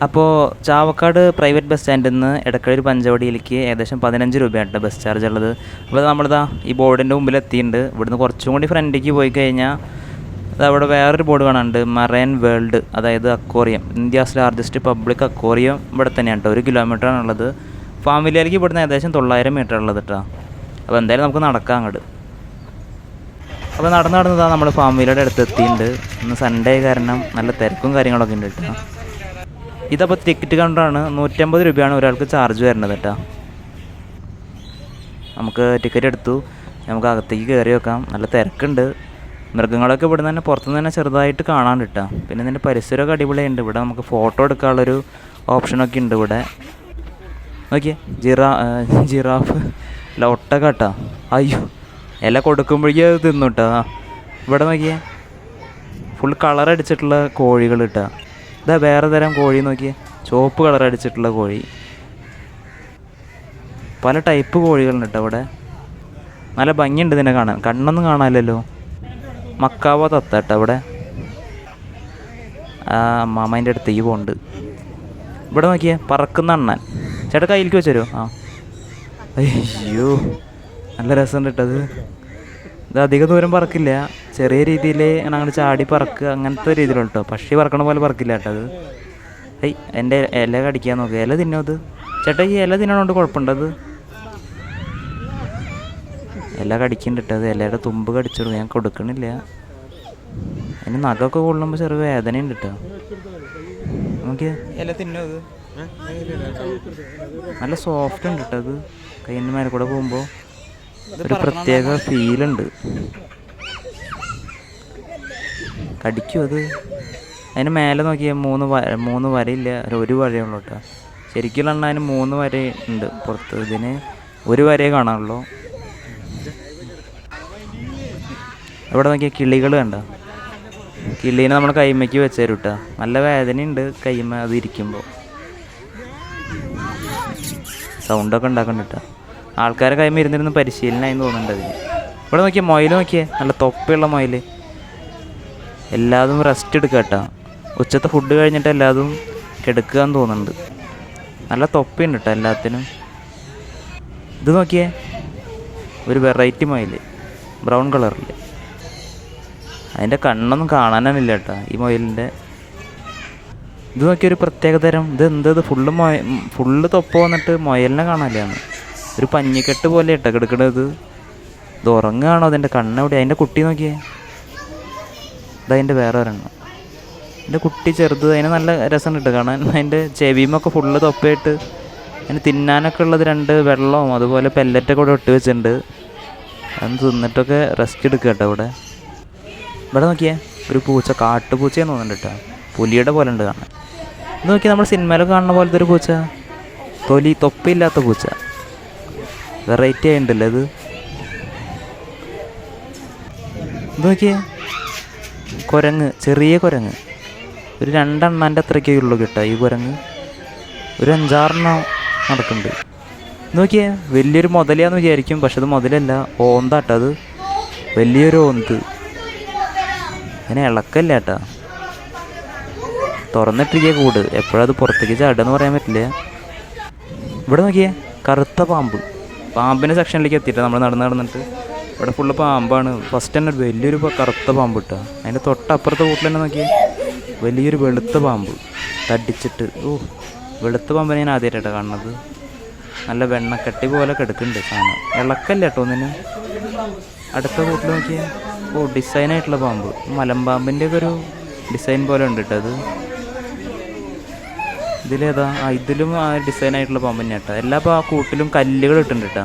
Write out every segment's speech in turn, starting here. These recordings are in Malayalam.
അപ്പോൾ ചാവക്കാട് പ്രൈവറ്റ് ബസ് സ്റ്റാൻഡിൽ നിന്ന് എടക്കഴൂർ പഞ്ചവടിയിലേക്ക് ഏകദേശം 15 രൂപയാണ് ബസ് ചാർജ് ഉള്ളത്. അപ്പോൾ നമ്മളിതാ ഈ ബോർഡിൻ്റെ മുമ്പിൽ എത്തിയിട്ടുണ്ട്. ഇവിടുന്ന് കുറച്ചും കൂടി ഫ്രണ്ടിലേക്ക് പോയി കഴിഞ്ഞാൽ അവിടെ വേറൊരു ബോർഡ് കാണാനുണ്ട്, മറൈൻ വേൾഡ്, അതായത് aquarium, India's largest public aquarium ഇവിടെ തന്നെയാണ് കേട്ടോ. 1 കിലോമീറ്ററാണുള്ളത്. ഫാമിലിയിലേക്ക് ഇവിടുന്ന് ഏകദേശം 900 മീറ്റർ ഉള്ളത് കേട്ടോ. അപ്പോൾ എന്തായാലും നമുക്ക് നടക്കാം അങ്ങോട്ട്. അപ്പോൾ നടന്നതാണ് നമ്മൾ ഫാമിലിയുടെ അടുത്ത് എത്തിയിട്ടുണ്ട്. ഇന്ന് സൺഡേ കാരണം നല്ല തിരക്കും കാര്യങ്ങളൊക്കെ ഉണ്ട് കേട്ടോ. ഇതപ്പോൾ ടിക്കറ്റ് കൗണ്ടറാണ്. 150 രൂപയാണ് ഒരാൾക്ക് ചാർജ് വരുന്നത് കേട്ടോ. നമുക്ക് ടിക്കറ്റ് എടുത്തു, നമുക്ക് അകത്തേക്ക് കയറി വെക്കാം. നല്ല തിരക്കുണ്ട്. മൃഗങ്ങളൊക്കെ ഇവിടെ തന്നെ പുറത്തുനിന്ന് തന്നെ ചെറുതായിട്ട് കാണാൻ കിട്ടാം. പിന്നെ ഇതിൻ്റെ പരിസരമൊക്കെ അടിപൊളിയുണ്ട്. ഇവിടെ നമുക്ക് ഫോട്ടോ എടുക്കാനുള്ളൊരു ഓപ്ഷനൊക്കെ ഉണ്ട് ഇവിടെ. നോക്കിയേ, ജിറാഫ് ഒട്ടക കേട്ടോ. അയ്യോ, ഇല കൊടുക്കുമ്പോഴേക്കും അത് തിന്നു കേട്ടോ. ഇവിടെ നോക്കിയേ, ഫുൾ കളറടിച്ചിട്ടുള്ള കോഴികൾ കിട്ടുക. ഇതാ വേറെ തരം കോഴി നോക്കിയേ, ചുവപ്പ് കളറടിച്ചിട്ടുള്ള കോഴി. പല ടൈപ്പ് കോഴികളുണ്ട് കേട്ടോ ഇവിടെ. നല്ല ഭംഗിയുണ്ട് ഇതിനെ കാണാൻ. കണ്ണൊന്നും കാണാമല്ലോ. മക്കാവോ തത്ത കേട്ടോ ഇവിടെ. അമ്മാമ്മേൻ്റെ അടുത്തേക്ക് പോകുന്നുണ്ട്. ഇവിടെ നോക്കിയേ, പറക്കുന്ന അണ്ണൻ. ചേട്ടാ കയ്യിലേക്ക് വെച്ചോ. ആ, അയ്യോ, നല്ല രസമുണ്ട് കേട്ടത്. ഇത് അധികം ദൂരം പറക്കില്ല, ചെറിയ രീതിയിൽ അങ്ങനെ ചാടി പറക്കുക, അങ്ങനത്തെ രീതിയിലുള്ള കേട്ടോ. പക്ഷി പറക്കണ പോലെ പറക്കില്ല കേട്ടോ അത്. എൻ്റെ ഇല കടിക്കാൻ നോക്കുക. ഇല തിന്നോ അത്? ചേട്ടാ ഈ ഇല തിന്നണോണ്ട് കുഴപ്പമുണ്ടത്? ഇല കടിക്കുന്നുണ്ട് കേട്ടോ. അത് ഇലയുടെ തുമ്പ് കടിച്ചോളൂ, ഞാൻ കൊടുക്കണില്ല. അതിന് നഖമൊക്കെ കൊള്ളുമ്പോൾ ചെറിയ വേദനയുണ്ട് കേട്ടോ. നോക്കിയാ ഇല തിന്നോ അത്? നല്ല സോഫ്റ്റ് ഉണ്ട് കേട്ടോ അത്. കയ്യിൻ്റെ മേലെ കൂടെ പോകുമ്പോൾ ഒരു പ്രത്യേക ഫീലുണ്ട്. കടിക്കും അത്. അതിന് മേലെ നോക്കിയാൽ 3 വരയില്ല, 1 വരയുള്ളൂ കേട്ടോ. ശരിക്കും എണ്ണ അതിന് 3 വര ഉണ്ട് പുറത്ത്. ഇതിന് 1 വരയെ കാണാനുള്ളൂ. ഇവിടെ നോക്കിയാൽ കിളികൾ കണ്ട. കിളീനെ നമ്മൾ കൈമയ്ക്ക് വെച്ച് തരും കേട്ടോ. നല്ല വേദനയുണ്ട് കൈമ അത് ഇരിക്കുമ്പോൾ. സൗണ്ടൊക്കെ ഉണ്ടാക്കുന്നുണ്ട് കേട്ടോ. ആൾക്കാരെ കൈമ ഇരുന്നിരുന്ന് പരിശീലനമായി തോന്നുന്നുണ്ട് അതിന്. ഇവിടെ നോക്കിയാൽ മൊയിൽ നോക്കിയേ, നല്ല തൊപ്പയുള്ള മൊയിൽ. എല്ലാതും റെസ്റ്റ് എടുക്കുക കേട്ടോ. ഉച്ചത്തെ ഫുഡ് കഴിഞ്ഞിട്ട് എല്ലാതും കിടക്കുക എന്ന് തോന്നുന്നുണ്ട്. നല്ല തൊപ്പയുണ്ട് കേട്ടോ എല്ലാത്തിനും. ഇത് നോക്കിയേ, ഒരു വെറൈറ്റി മൊയിൽ, ബ്രൗൺ കളറിൽ. അതിൻ്റെ കണ്ണൊന്നും കാണാനില്ല കേട്ടോ ഈ മൊയിലിൻ്റെ. ഇത് നോക്കിയൊരു പ്രത്യേക തരം. ഇത് എന്തത്? ഫുള്ള് തൊപ്പ വന്നിട്ട് മൊയലിനെ കാണാനില്ലാണ്. ഒരു പഞ്ഞിക്കെട്ട് പോലെ ഇട്ട കിടക്കണത്. ഇത് ഉറങ്ങുകയാണോ? അതിൻ്റെ കണ്ണെവിടെ? അതിൻ്റെ കുട്ടി നോക്കിയേ, ഇതതിൻ്റെ വേറെ ഒരെണ്ണം. എൻ്റെ കുട്ടി ചെറുത്. അതിന് നല്ല രസം കിട്ടും കാണാൻ. അതിൻ്റെ ചെവിയുമൊക്കെ ഫുള്ള് തൊപ്പയിട്ട് അതിന് തിന്നാനൊക്കെ ഉള്ളത് 2 വെള്ളവും അതുപോലെ പെല്ലറ്റൊക്കെ കൂടെ ഇട്ട് വെച്ചിട്ടുണ്ട്. അത് തിന്നിട്ടൊക്കെ റെസ്റ്റ് എടുക്കുക കേട്ടോ ഇവിടെ. ഇവിടെ നോക്കിയേ, ഒരു പൂച്ച, കാട്ടുപൂച്ചയെന്ന് തോന്നുന്നുണ്ട് കേട്ടോ. പുലിയുടെ പോലെ ഉണ്ട് കാണാൻ. ഇത് നോക്കിയാൽ നമ്മൾ സിനിമയിലൊക്കെ കാണുന്ന പോലത്തെ ഒരു പൂച്ച. തൊപ്പില്ലാത്ത പൂച്ച. വെറൈറ്റി ആയിട്ടുണ്ടല്ലോ ഇത്. ഇത് നോക്കിയേ, കുരങ്ങ്, ചെറിയ കുരങ്ങ്. ഒരു 2 എണ്ണാൻ്റെ അത്രയ്ക്കേ ഉള്ളൂ കേട്ടോ ഈ കുരങ്ങ്. ഒരു 5-6 എണ്ണം നടക്കുന്നുണ്ട്. നോക്കിയേ, വലിയൊരു മുതലയാന്ന് വിചാരിക്കും, പക്ഷെ അത് മുതലല്ല, ഓന്താട്ടോ അത്. വലിയൊരു ഓന്ത്. അതിനെ ഇളക്കല്ല കേട്ടോ. തുറന്നിട്ടിരിക്കുക കൂട്. എപ്പോഴത് പുറത്തേക്ക് ചാടുകയെന്ന് പറയാൻ പറ്റില്ല. ഇവിടെ നോക്കിയേ, കറുത്ത പാമ്പ്. പാമ്പിൻ്റെ സെക്ഷനിലേക്ക് എത്തിയിട്ട് നമ്മൾ നടന്നിട്ട് ഇവിടെ ഫുള്ള് പാമ്പാണ്. ഫസ്റ്റ് തന്നെ വലിയൊരു കറുത്ത പാമ്പ് കിട്ടുക. അതിൻ്റെ തൊട്ടപ്പുറത്തെ കൂട്ടിൽ തന്നെ നോക്കിയേ, വലിയൊരു വെളുത്ത പാമ്പ് തടിച്ചിട്ട്. വെളുത്ത പാമ്പിനെ ഞാൻ ആദ്യമായിട്ടാണ് കാണുന്നത്. നല്ല വെണ്ണക്കട്ടി പോലെ കിടക്കുന്നുണ്ട് സാധനം. ഇളക്കല്ല കേട്ടോ ഒന്നിന്. അടുത്ത കൂട്ടിൽ നോക്കിയാൽ ഡിസൈനായിട്ടുള്ള പാമ്പ്. മലമ്പാമ്പിൻ്റെ ഒക്കെ ഒരു ഡിസൈൻ പോലെ ഉണ്ട് കേട്ടോ അത്. ഇതിലേതാ? ഇതിലും ആ ഡിസൈനായിട്ടുള്ള പാമ്പ് തന്നെ കേട്ടോ. എല്ലാ കൂട്ടിലും കല്ലുകൾ ഇട്ടുണ്ട് കേട്ടോ.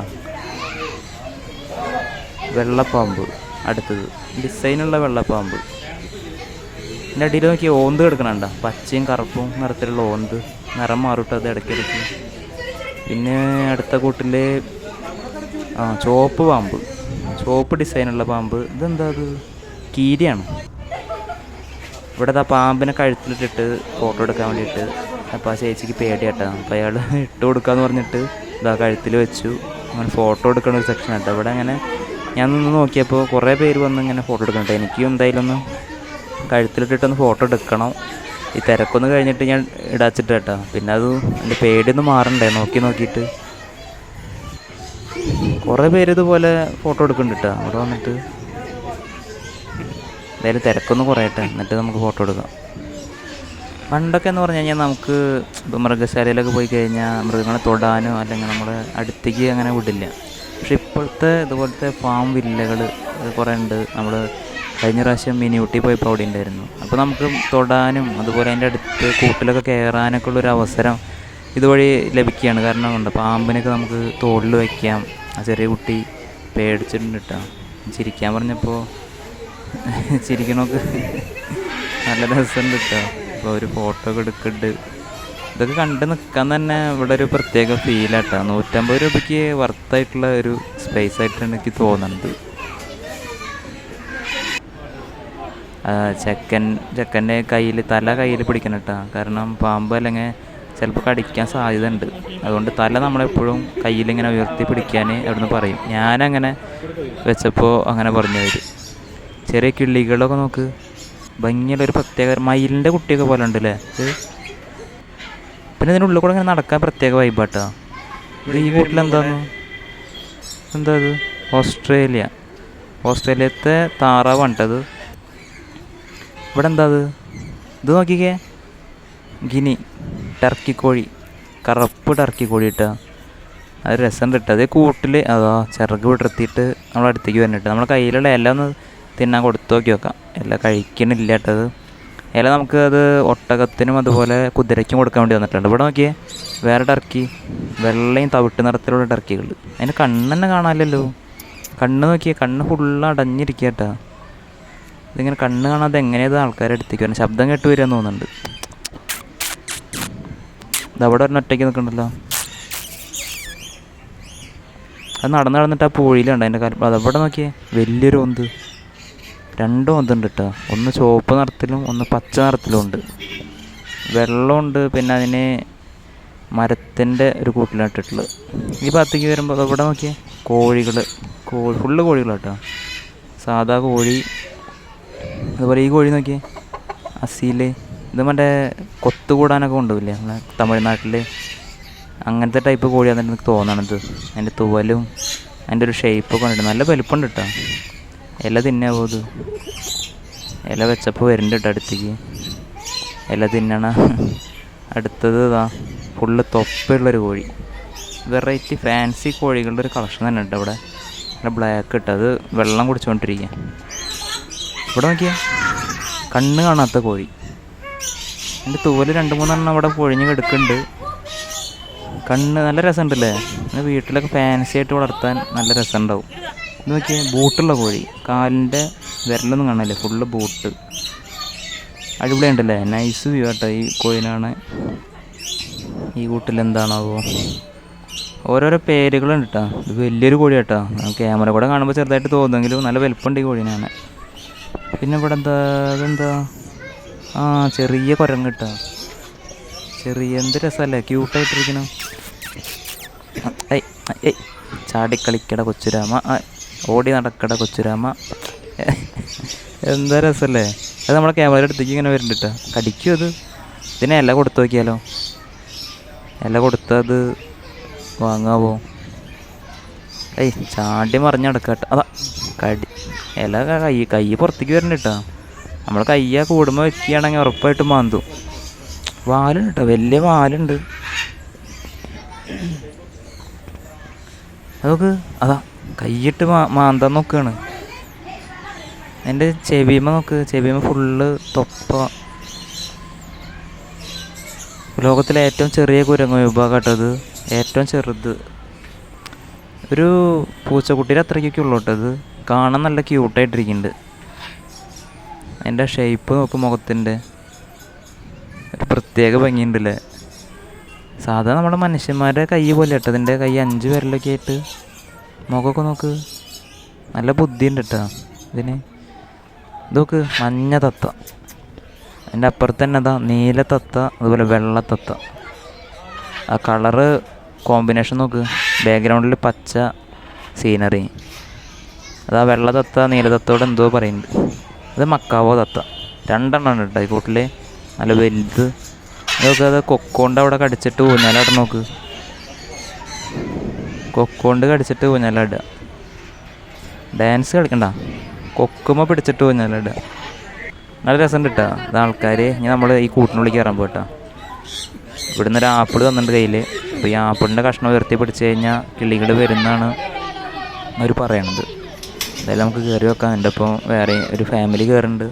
വെള്ളപ്പാമ്പ്. അടുത്തത് ഡിസൈനുള്ള വെള്ളപ്പാമ്പ്. എൻ്റെ അടിയിൽ നോക്കി ഓന്ത് കിടക്കണണ്ട, പച്ചയും കറുപ്പും നിറത്തിലുള്ള ഓന്ത്. നിറം മാറിട്ട് അത് ഇടയ്ക്കിടയ്ക്ക്. പിന്നെ അടുത്ത കൂട്ടിൽ ചുവപ്പ് പാമ്പ്, ചുവപ്പ് ഡിസൈനുള്ള പാമ്പ്. ഇതെന്താ അത്? കീരിയാണ്. ഇവിടെ ആ പാമ്പിനെ കഴുത്തിലിട്ടിട്ട് ഫോട്ടോ എടുക്കാൻ വേണ്ടിയിട്ട് അപ്പോൾ ആ ചേച്ചിക്ക് പേടിയാട്ടാ. അപ്പോൾ അയാൾ ഇട്ട് കൊടുക്കാമെന്ന് പറഞ്ഞിട്ട് ഇതാ കഴുത്തിൽ വെച്ചു. അങ്ങനെ ഫോട്ടോ എടുക്കുന്ന ഒരു സെക്ഷൻ ആട്ടോ ഇവിടെ. അങ്ങനെ ഞാൻ നിന്ന് നോക്കിയപ്പോൾ കുറേ പേര് വന്ന് ഇങ്ങനെ ഫോട്ടോ എടുക്കണട്ടോ. എനിക്കും എന്തായാലും ഒന്ന് കഴുത്തിലിട്ടിട്ടൊന്ന് ഫോട്ടോ എടുക്കണം. ഈ തിരക്കൊന്ന് കഴിഞ്ഞിട്ട് ഞാൻ ഇടാച്ചിട്ട് കേട്ടോ. പിന്നെ അത് എൻ്റെ പേടിയൊന്നും മാറണ്ടേ നോക്കിയിട്ട്. കുറേ പേര് ഇതുപോലെ ഫോട്ടോ എടുക്കുന്നുണ്ട് കേട്ടോ അവിടെ വന്നിട്ട്. എന്തായാലും തിരക്കൊന്ന് കുറയട്ടെ, എന്നിട്ട് നമുക്ക് ഫോട്ടോ എടുക്കാം. പണ്ടൊക്കെ എന്ന് പറഞ്ഞു കഴിഞ്ഞാൽ നമുക്ക് ഇപ്പോൾ മൃഗശാലയിലൊക്കെ പോയി കഴിഞ്ഞാൽ മൃഗങ്ങളെ തൊടാനോ അല്ലെങ്കിൽ നമ്മളെ അടുത്തേക്ക് അങ്ങനെ വിടില്ല. പക്ഷെ ഇപ്പോഴത്തെ ഇതുപോലത്തെ ഫാം വില്ലകൾ കുറേ ഉണ്ട്. നമ്മൾ കഴിഞ്ഞ പ്രാവശ്യം മിനി ഊട്ടി പോയപ്പോൾ അവിടെ ഉണ്ടായിരുന്നു. അപ്പോൾ നമുക്ക് തൊടാനും അതുപോലെ അതിൻ്റെ അടുത്ത് കൂട്ടിലൊക്കെ കയറാനൊക്കെ ഉള്ളൊരു അവസരം ഇതുവഴി ലഭിക്കുകയാണ്. കാരണം കൊണ്ട് പാമ്പിനൊക്കെ നമുക്ക് തോളിൽ വയ്ക്കാം. ആ ചെറിയ കുട്ടി പേടിച്ചിട്ടുണ്ട് കേട്ടോ. ചിരിക്കാൻ പറഞ്ഞപ്പോൾ ചിരിക്കണമൊക്കെ നല്ല രസമുണ്ട് കേട്ടോ. അപ്പോൾ ഒരു ഫോട്ടോ ഒക്കെ എടുക്കുന്നുണ്ട്. ഇതൊക്കെ കണ്ട് നിൽക്കാൻ തന്നെ ഇവിടെ ഒരു പ്രത്യേക ഫീലാട്ടോ. 150 രൂപയ്ക്ക് വർത്തായിട്ടുള്ള ഒരു സ്പേസ് ആയിട്ടാണ് എനിക്ക് തോന്നുന്നത്. ചെക്കൻ്റെ തല കയ്യിൽ പിടിക്കണം കേട്ടോ. കാരണം പാമ്പ് അല്ലെങ്കിൽ ചിലപ്പോൾ കടിക്കാൻ സാധ്യത ഉണ്ട്. അതുകൊണ്ട് തല നമ്മളെപ്പോഴും കയ്യിലിങ്ങനെ ഉയർത്തി പിടിക്കാൻ അവിടുന്ന് പറയും. ഞാനങ്ങനെ വെച്ചപ്പോൾ അങ്ങനെ പറഞ്ഞു അവർ. ചെറിയ കിളികളൊക്കെ നോക്ക്, ഭംഗിയുള്ളൊരു പ്രത്യേക മയിലിൻ്റെ കുട്ടിയൊക്കെ പോലെ ഉണ്ടല്ലേ ഇത്. പിന്നെ ഇതിനുള്ളിൽ കൂടെ ഇങ്ങനെ നടക്കാൻ പ്രത്യേക വൈബാട്ടോ. ഇത് ഈ വീട്ടിലെന്താന്ന് എന്താ അത്? ഓസ്ട്രേലിയത്തെ താറാവാണ്ടത്. ഇവിടെ എന്താ അത്? ഇത് നോക്കിക്കേ, ഗിനി ടർക്കി കോഴി, കറുപ്പ് ടർക്കി കോഴി ഇട്ടാ. അത് രസമുണ്ട് ഇട്ടത്. അതേ കൂട്ടിൽ അതാ ചിറക് വിടർത്തിയിട്ട് നമ്മളെ അടുത്തേക്ക് വന്നിട്ട് നമ്മളെ കയ്യിലുള്ള ഇല ഒന്ന് തിന്നാൻ കൊടുത്തു നോക്കാം. ഇല കഴിക്കണില്ല കേട്ടത്. ഇല നമുക്ക് അത് ഒട്ടകത്തിനും അതുപോലെ കുതിരയ്ക്കും കൊടുക്കാൻ വേണ്ടി വന്നിട്ടുണ്ട്. ഇവിടെ നോക്കിയേ വേറെ ടർക്കി, വെള്ളയും തവിട്ട് നിറത്തിലുള്ള ടർക്കികൾ. അതിന് കണ്ണ് തന്നെ കാണാമല്ലോ. കണ്ണ് നോക്കിയേ, കണ്ണ് ഫുള്ള് അടഞ്ഞിരിക്കുക കേട്ടോ. ഇതിങ്ങനെ കണ്ണ് കാണാതെ എങ്ങനെയത് ആൾക്കാരെ അടുത്തേക്ക് വരണം. ശബ്ദം കേട്ട് വരികയെന്ന് തോന്നുന്നുണ്ട്. ഇതവിടെ ഒറ്റയ്ക്ക് നിൽക്കണ്ടല്ലോ. അത് നടന്നിട്ട് ആ പൂഴിയിലുണ്ട് അതിൻ്റെ കാര്യം. അതവിടെ നോക്കിയേ വലിയൊരു ഒന്ത്, 2 ഒന്തുണ്ട് കേട്ടോ. ഒന്ന് ചുവപ്പ് നിറത്തിലും ഒന്ന് പച്ച നിറത്തിലും ഉണ്ട്. വെള്ളമുണ്ട്. പിന്നെ അതിന് മരത്തിൻ്റെ ഒരു കൂട്ടിലിട്ടിട്ടുള്ളത്. ഈ ഭാഗത്തേക്ക് വരുമ്പോൾ ഇവിടെ നോക്കിയേ കോഴികൾ, ഫുള്ള് കോഴികളാണ് കേട്ടോ. സാധാ കോഴി. അതുപോലെ ഈ കോഴി നോക്കിയേ അസീല്. ഇത് മറ്റേ കൊത്തുകൂടാനൊക്കെ കൊണ്ടുപോയില്ലേ നമ്മളെ തമിഴ്നാട്ടിൽ, അങ്ങനത്തെ ടൈപ്പ് കോഴിയാണെന്ന് എനിക്ക് തോന്നണത്. അതിൻ്റെ തൂവലും അതിൻ്റെ ഒരു ഷേപ്പൊക്കെ കണ്ടിട്ട് നല്ല വലിപ്പമുണ്ട് കേട്ടോ. ഇല തിന്നാ പോകുന്നത്. ഇല വെച്ചപ്പോൾ വരുന്നുണ്ട് കേട്ടോ അടുത്തേക്ക്. ഇല തിന്നണ. അടുത്തത് ഇതാ ഫുള്ള് തൊപ്പയുള്ളൊരു കോഴി. വെറൈറ്റി ഫാൻസി കോഴികളുടെ ഒരു കളക്ഷൻ തന്നെ ഉണ്ട് ഇവിടെ. നല്ല ബ്ലാക്ക് ഇട്ട് അത് വെള്ളം കുടിച്ചുകൊണ്ടിരിക്കുക. ഇവിടെ നോക്കിയാൽ കണ്ണ് കാണാത്ത കോഴി. എൻ്റെ തൂവൽ 2-3 അവിടെ പൊഴിഞ്ഞ് കിടക്കുന്നുണ്ട്. കണ്ണ് നല്ല രസമുണ്ടല്ലേ. വീട്ടിലൊക്കെ ഫാൻസി ആയിട്ട് വളർത്താൻ നല്ല രസമുണ്ടാവും. ഇത് നോക്കിയാൽ ബൂട്ടുള്ള കോഴി, കാലിൻ്റെ വിരലൊന്നും കാണാനില്ലേ, ഫുള്ള് ബൂട്ട്. അടിപൊളിയുണ്ടല്ലേ, നൈസ് വ്യൂ കേട്ടോ ഈ കോഴിനാണ്. ഈ കൂട്ടിൽ എന്താണാവോ ഓരോരോ പേരുകളുണ്ട് കേട്ടോ. ഇത് വലിയൊരു കോഴി കേട്ടോ. ക്യാമറ കൂടെ കാണുമ്പോൾ ചെറുതായിട്ട് തോന്നുമെങ്കിലും നല്ല വലുപ്പമുണ്ട് ഈ കോഴീനാണ്. പിന്നെ ഇവിടെ ഇതെന്താ ചെറിയ കുരങ്ങ് കേട്ടോ. എന്ത് രസമല്ലേ, ക്യൂട്ടായിട്ടിരിക്കണം. ചാടിക്കളിക്കട കൊച്ചുരാമ, ഓടി നടക്കട കൊച്ചുരാമ. എന്താ രസമല്ലേ. അത് നമ്മളെ ക്യാമറയുടെ അടുത്തേക്ക് ഇങ്ങനെ വരുന്നുണ്ട് കേട്ടോ. കടിക്കും അത്. ഇതിനെ ഇല കൊടുത്തു നോക്കിയാലോ. ഇല കൊടുത്തത് വാങ്ങാവോ? ചാടി മറിഞ്ഞ് നടക്കട്ടെ. അതാ കടി ഇല കൈ പുറത്തേക്ക് വരുന്നുണ്ട് കേട്ടോ. നമ്മൾ കയ്യാ കൂടുമ്പോൾ വെക്കുകയാണെങ്കിൽ ഉറപ്പായിട്ടും മാന്തും. വാലുണ്ട് കേട്ടോ, വലിയ വാലുണ്ട്. അതൊക്കെ അതാ കൈയിട്ട് മാന്താൻ നോക്കുകയാണ്. എൻ്റെ ചെവിമ നോക്ക്, ചെവിമ ഫുള്ള് തൊപ്പ. ലോകത്തിലെ ഏറ്റവും ചെറിയ കുരങ്ങ് വിഭാഗം കേട്ടത്, ഏറ്റവും ചെറുത്. ഒരു പൂച്ചക്കുട്ടീൻ്റെ അത്രയ്ക്കൊക്കെ ഉള്ളൂ കേട്ടത്. കാണാൻ നല്ല ക്യൂട്ടായിട്ടിരിക്കുന്നുണ്ട്. അതിൻ്റെ ഷേപ്പ് നോക്കും, മുഖത്തിൻ്റെ ഒരു പ്രത്യേക ഭംഗിയുണ്ടല്ലേ. സാധാ നമ്മുടെ മനുഷ്യന്മാരുടെ കൈ പോലെ കേട്ടോ അതിൻ്റെ കൈ, 5 വിരലൊക്കെ ആയിട്ട്. മുഖമൊക്കെ നോക്ക്, നല്ല ബുദ്ധിയുണ്ട് കേട്ടോ ഇതിന്. ഇതൊക്കെ മഞ്ഞ തത്ത, അതിൻ്റെ അപ്പുറത്ത് തന്നെ അതാ നീല തത്ത, അതുപോലെ വെള്ള തത്ത. ആ കളറ് കോമ്പിനേഷൻ നോക്ക്, ബാക്ക്ഗ്രൗണ്ടിൽ പച്ച സീനറി. അതാ വെള്ള തത്ത നീല തത്തോട് എന്തോ പറയുന്നുണ്ട്. അത് മക്കാവോ തത്ത, 2 എണ്ണം ഉണ്ട് കേട്ടോ ഈ കൂട്ടിൽ, നല്ല വലുത്. അതൊക്കെ അത് കൊക്കോണ്ട് അവിടെ കടിച്ചിട്ട് ഊഞ്ഞാലാട നോക്ക്, കൊക്കോണ്ട് കടിച്ചിട്ട് ഊഞ്ഞാലാടുക. ഡാൻസ് കളിക്കണ്ട, കൊക്കുമ്പോൾ പിടിച്ചിട്ട് ഊഞ്ഞാലാടുക. നല്ല രസമുണ്ട് കേട്ടോ. അത് ആൾക്കാർ ഇനി നമ്മൾ ഈ കൂട്ടിനുള്ളിൽ കയറാൻ പോയിട്ടാ. ഇവിടുന്ന് ഒരു ആപ്പിൾ തന്നിട്ടുണ്ട് കയ്യിൽ. അപ്പോൾ ഈ ആപ്പിളിൻ്റെ കഷ്ണം ഉയർത്തി പിടിച്ച് കഴിഞ്ഞാൽ കിളികൾ വരുന്നതാണ് അവർ പറയണത്. എന്തായാലും നമുക്ക് കയറി വെക്കാം. എൻ്റെ ഒപ്പം വേറെ ഒരു ഫാമിലി കയറുന്നുണ്ട്.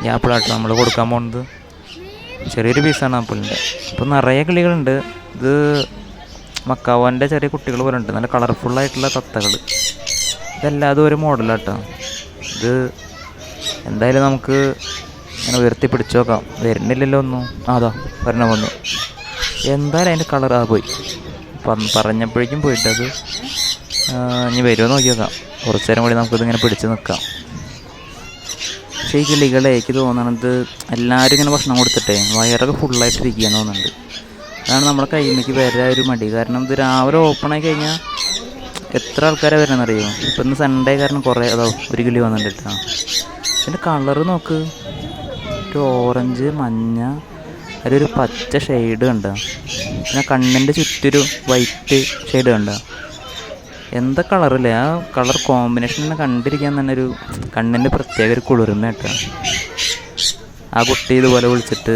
ഈ ആപ്പിളാട്ടോ നമ്മൾ കൊടുക്കാൻ പോകുന്നത്. ചെറിയൊരു പീസാണ് ആപ്പിളിൻ്റെ. ഇപ്പോൾ നിറയെ കിളികളുണ്ട്. ഇത് മക്കാവോൻ്റെ ചെറിയ കുട്ടികൾ പോലെ ഉണ്ട്, നല്ല കളർഫുള്ളായിട്ടുള്ള തത്തകൾ. ഇതെല്ലാതും ഒരു മോഡലാട്ടോ. ഇത് എന്തായാലും നമുക്ക് ഇങ്ങനെ ഉയർത്തി പിടിച്ചു നോക്കാം. വരുന്നില്ലല്ലോ ഒന്നും. അതാ വരണം വന്നു. എന്തായാലും അതിൻ്റെ കളർ പോയി, പറഞ്ഞപ്പോഴേക്കും പോയിട്ടത്. ഇനി വരുമോ നോക്കി നോക്കാം. കുറച്ച് നേരം കൂടി നമുക്കിതിങ്ങനെ പിടിച്ച് നിൽക്കാം. പക്ഷേ ഈ കിളികളെ എനിക്ക് തോന്നണത് എല്ലാവരും ഇങ്ങനെ ഭക്ഷണം കൊടുത്തിട്ടേ വയറൊക്കെ ഫുള്ളായിട്ടിരിക്കുകയെന്ന് തോന്നുന്നുണ്ട്. അതാണ് നമ്മുടെ കൈമയ്ക്ക് വരാൻ ഒരു മടി. കാരണം ഇത് രാവിലെ ഓപ്പണായി കഴിഞ്ഞാൽ എത്ര ആൾക്കാരാണ് വരണമെന്നറിയോ. ഇപ്പം ഇന്ന് സൺഡേ കാരണം കുറേ ഒരു കിളി വന്നിട്ടുണ്ട് കേട്ടോ. ഇതിൻ്റെ കളറ് നോക്ക്, ഒരു ഓറഞ്ച്, മഞ്ഞ, അതിലൊരു പച്ച ഷെയ്ഡ് കണ്ട. പിന്നെ കണ്ണിൻ്റെ ചുറ്റൊരു വൈറ്റ് ഷെയ്ഡ് കണ്ട. എന്താ കളറില്ലേ, ആ കളർ കോമ്പിനേഷൻ തന്നെ കണ്ടിരിക്കാൻ തന്നെ ഒരു കണ്ണിൻ്റെ പ്രത്യേക ഒരു കുളിർമ കേട്ടോ. ആ കുട്ടി ഇതുപോലെ വിളിച്ചിട്ട്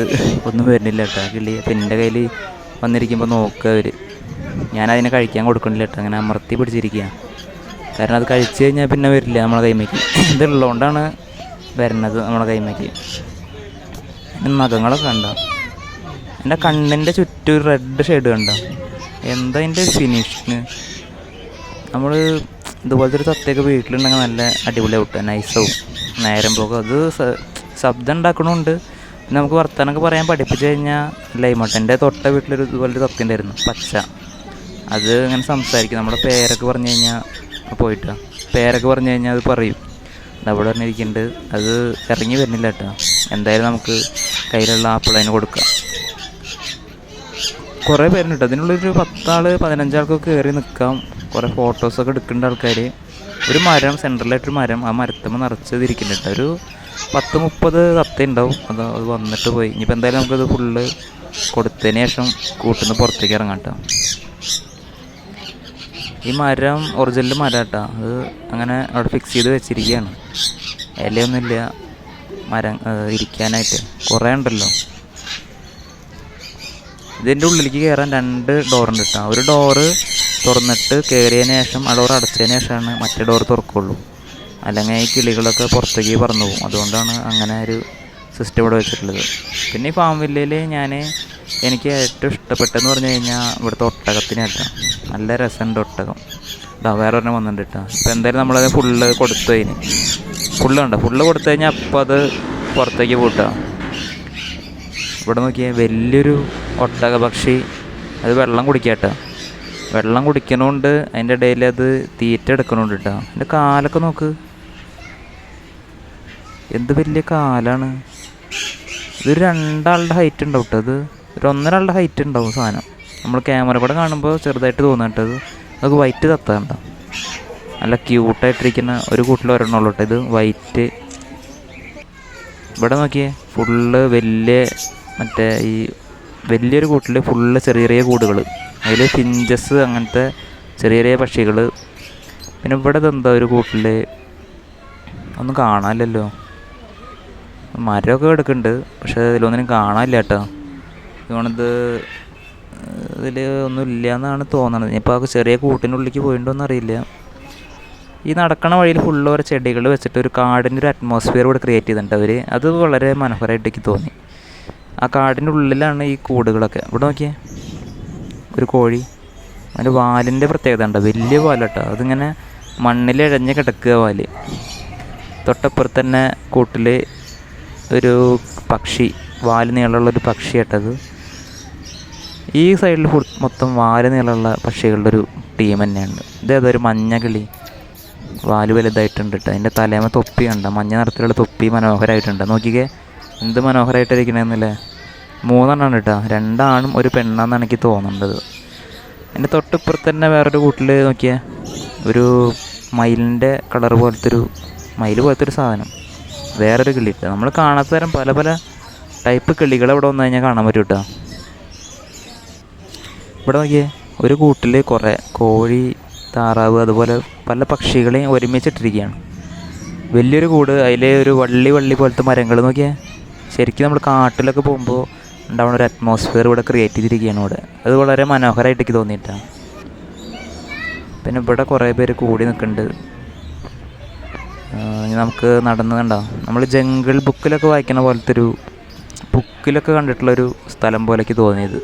ഒന്നും വരുന്നില്ല കേട്ടോ കിളി. അപ്പം എൻ്റെ കയ്യിൽ വന്നിരിക്കുമ്പോൾ നോക്കുക അവർ. ഞാനതിനെ കഴിക്കാൻ കൊടുക്കണില്ല കേട്ടോ, അങ്ങനെ അമർത്തി പിടിച്ചിരിക്കുക. കാരണം അത് കഴിച്ച് കഴിഞ്ഞാൽ പിന്നെ വരില്ല നമ്മളെ കൈമയ്ക്ക്. ഇതുള്ളതുകൊണ്ടാണ് വരുന്നത് നമ്മളെ കൈമയ്ക്ക്. നഖങ്ങളൊക്കെ കണ്ടോ, എൻ്റെ കണ്ണിൻ്റെ ചുറ്റും റെഡ് ഷെയ്ഡ് കണ്ടോ. എന്താ അതിൻ്റെ ഫിനിഷിങ്. നമ്മൾ ഇതുപോലത്തെ ഒരു തത്തയൊക്കെ വീട്ടിലുണ്ടെങ്കിൽ നല്ല അടിപൊളിയാവും കേട്ടോ, നൈസാവും. നേരം പോകും. അത് ശബ്ദം ഉണ്ടാക്കണമുണ്ട്. നമുക്ക് വർത്തമാനമൊക്കെ പറയാൻ പഠിപ്പിച്ച് കഴിഞ്ഞാൽ ലൈമോട്ടെൻ്റെ തൊട്ട വീട്ടിലൊരു ഇതുപോലൊരു തത്തയുണ്ടായിരുന്നു, പച്ച. അത് ഇങ്ങനെ സംസാരിക്കും. നമ്മുടെ പേരൊക്കെ പറഞ്ഞു കഴിഞ്ഞാൽ പോയിട്ട് പേരൊക്കെ പറഞ്ഞു കഴിഞ്ഞാൽ അത് പറയും. അവിടെ പറഞ്ഞിരിക്കുന്നുണ്ട്. അത് ഇറങ്ങി വരുന്നില്ല കേട്ടോ. എന്തായാലും നമുക്ക് കയ്യിലുള്ള ആപ്പിൾ അതിന് കൊടുക്കാം. കുറേ പേരുണ്ട് കേട്ടോ. അതിനുള്ളൊരു 10 ആൾ 15 ആൾക്കൊക്കെ കയറി നിൽക്കാം. കുറേ ഫോട്ടോസൊക്കെ എടുക്കേണ്ട ആൾക്കാർ. ഒരു മരം, സെൻട്രലായിട്ടൊരു മരം, ആ മരത്തുമ്പോൾ നിറച്ചത് ഇരിക്കുന്നുണ്ട് കേട്ടോ. ഒരു 10-30 തത്ത ഉണ്ടാവും. അത് വന്നിട്ട് പോയി. ഇനിയിപ്പോൾ എന്തായാലും നമുക്കത് ഫുള്ള് കൊടുത്തതിന് ശേഷം കൂട്ടിൽ നിന്ന് പുറത്തേക്ക് ഇറങ്ങാം കേട്ടോ. ഈ മരം ഒറിജിനൽ മരം കേട്ടോ. അത് അങ്ങനെ അവിടെ ഫിക്സ് ചെയ്ത് വെച്ചിരിക്കുകയാണ്. ഇലയൊന്നുമില്ല മരം ഇരിക്കാനായിട്ട്. കുറേ ഉണ്ടല്ലോ. ഇതിൻ്റെ ഉള്ളിലേക്ക് കയറാൻ 2 ഡോറുണ്ട് കേട്ടോ. ഒരു ഡോറ് തുറന്നിട്ട് കയറിയതിന് ശേഷം ആ ഡോർ അടച്ചതിന് ശേഷമാണ് മറ്റേ ഡോർ തുറക്കുള്ളൂ. അല്ലെങ്കിൽ ഈ കിളികളൊക്കെ പുറത്തേക്ക് പറന്നു പോകും. അതുകൊണ്ടാണ് അങ്ങനെ ഒരു സിസ്റ്റം ഇവിടെ വെച്ചിട്ടുള്ളത്. പിന്നെ ഈ ഫാം വില്ലയിൽ എനിക്ക് ഏറ്റവും ഇഷ്ടപ്പെട്ടെന്ന് പറഞ്ഞു കഴിഞ്ഞാൽ ഇവിടുത്തെ ഒട്ടകത്തിനായിട്ടാണ്. നല്ല രസമുണ്ട് ഒട്ടകം. വേറെ ഒരെണ്ണം വന്നിട്ടുണ്ട് കേട്ടോ. ഇപ്പോൾ എന്തായാലും നമ്മളത് ഫുള്ള് കൊടുത്തു. അതിന് ഫുള്ള് കൊടുത്തു കഴിഞ്ഞാൽ അപ്പോൾ അത് പുറത്തേക്ക് പോട്ടാ. ഇവിടെ നോക്കിയാൽ വലിയൊരു ഒട്ടക പക്ഷി. അത് വെള്ളം കുടിക്കാട്ടോ. വെള്ളം കുടിക്കണോണ്ട് അതിൻ്റെ ഇടയിൽ അത് തീറ്റ എടുക്കണോണ്ട് കേട്ടോ. അതിൻ്റെ കാലൊക്കെ നോക്ക്, എന്ത് വലിയ കാലാണ്. ഇതൊരു 2 ആളുടെ ഹൈറ്റ് ഉണ്ടാവും കേട്ടോ. അത് ഒരു 1.5 ആളുടെ ഹൈറ്റ് ഉണ്ടാവും സാധനം. നമ്മൾ ക്യാമറ കൂടെ കാണുമ്പോൾ ചെറുതായിട്ട് തോന്നിട്ടത്. അതൊക്കെ വൈറ്റ് തത്ത ഉണ്ടാവും. നല്ല ക്യൂട്ടായിട്ടിരിക്കുന്ന ഒരു കൂട്ടിൽ ഒരെണ്ണമുള്ളൂ കേട്ടോ. ഇത് വൈറ്റ്. ഇവിടെ നോക്കിയേ ഫുള്ള് മറ്റേ ഈ വലിയൊരു കൂട്ടിൽ ഫുള്ള് ചെറിയ ചെറിയ കൂടുകൾ. അതിൽ ഫിഞ്ചസ് അങ്ങനത്തെ ചെറിയ ചെറിയ പക്ഷികൾ. പിന്നെ ഇവിടെ ഇതെന്താ ഒരു കൂട്ടിൽ ഒന്നും കാണാനില്ലല്ലോ. മരമൊക്കെ കിടക്കുന്നുണ്ട്, പക്ഷേ ഇതിലൊന്നിനും കാണാനില്ല കേട്ടോ. ഇതുകൊണ്ടിത് ഇതിൽ ഒന്നും ഇല്ല എന്നാണ് തോന്നുന്നത്. ഇപ്പോൾ ആ ചെറിയ കൂട്ടിനുള്ളിലേക്ക് പോയിട്ടുണ്ടോയെന്ന് അറിയില്ല. ഈ നടക്കണ വഴിയിൽ ഫുള്ള് ഓരോ ചെടികൾ വെച്ചിട്ട് ഒരു കാടിൻ്റെ ഒരു അറ്റ്മോസ്ഫിയർ ഇവിടെ ക്രിയേറ്റ് ചെയ്തിട്ടുണ്ട് അവർ. അത് വളരെ മനോഹരമായിട്ട് എനിക്ക് തോന്നി. ആ കാടിൻ്റെ ഉള്ളിലാണ് ഈ കൂടുകളൊക്കെ. ഇവിടെ നോക്കിയേ ഒരു കോഴി അതിൻ്റെ വാലിൻ്റെ പ്രത്യേകത ഉണ്ടോ, വലിയ വാലട്ടോ. അതിങ്ങനെ മണ്ണിൽ ഇഴഞ്ഞ് കിടക്കുക വാല്. തൊട്ടപ്പുറത്ത് തന്നെ കൂട്ടിൽ ഒരു പക്ഷി, വാല് നീളമുള്ളൊരു പക്ഷി കേട്ടത്. ഈ സൈഡിൽ മൊത്തം വാല് നീളമുള്ള പക്ഷികളുടെ ഒരു ടീം തന്നെയാണ്. ഇതേതൊരു മഞ്ഞ കിളി, വാല് വലുതായിട്ടുണ്ട് കേട്ടോ. അതിൻ്റെ തലേമ തൊപ്പി കണ്ട, മഞ്ഞ നിറത്തിലുള്ള തൊപ്പി മനോഹരമായിട്ടുണ്ട്. നോക്കിക്കേ എന്ത് മനോഹരമായിട്ടിരിക്കണമെന്നല്ലേ. 3 എണ്ണമാണ് കേട്ടോ, 2 ആണും 1 പെണ്ണാന്നാണ് എനിക്ക് തോന്നുന്നത്. എൻ്റെ തൊട്ടിപ്പുറത്ത് തന്നെ വേറൊരു കൂട്ടിൽ നോക്കിയാൽ ഒരു മയിലിൻ്റെ കളർ പോലത്തെ മയിൽ പോലത്തെ ഒരു സാധനം, വേറൊരു കിളി കേട്ടോ. നമ്മൾ കാണാത്ത തരം പല പല ടൈപ്പ് കിളികൾ ഇവിടെ വന്നു കഴിഞ്ഞാൽ കാണാൻ പറ്റും കേട്ടോ. ഇവിടെ നോക്കിയേ ഒരു കൂട്ടിൽ കുറേ കോഴി, താറാവ് അതുപോലെ പല പക്ഷികളെയും ഒരുമിച്ചിട്ടിരിക്കുകയാണ്. വലിയൊരു കൂട്, അതിൽ ഒരു വള്ളി പോലത്തെ മരങ്ങൾ നോക്കിയാൽ ശരിക്കും നമ്മൾ കാട്ടിലൊക്കെ പോകുമ്പോൾ ഉണ്ടാവുന്ന ഒരു അറ്റ്മോസ്ഫിയർ ഇവിടെ ക്രിയേറ്റ് ചെയ്തിരിക്കുകയാണ് ഇവിടെ. അത് വളരെ മനോഹരമായിട്ട് എനിക്ക് തോന്നിയിട്ടാണ്. പിന്നെ ഇവിടെ കുറേ പേര് കൂടി നിൽക്കുന്നുണ്ട്. നമുക്ക് നടന്ന് കണ്ടോ, നമ്മൾ ജംഗിൾ ബുക്കിലൊക്കെ വായിക്കുന്ന പോലത്തെ ഒരു ബുക്കിലൊക്കെ കണ്ടിട്ടുള്ളൊരു സ്ഥലം പോലെയൊക്കെ തോന്നിയത്.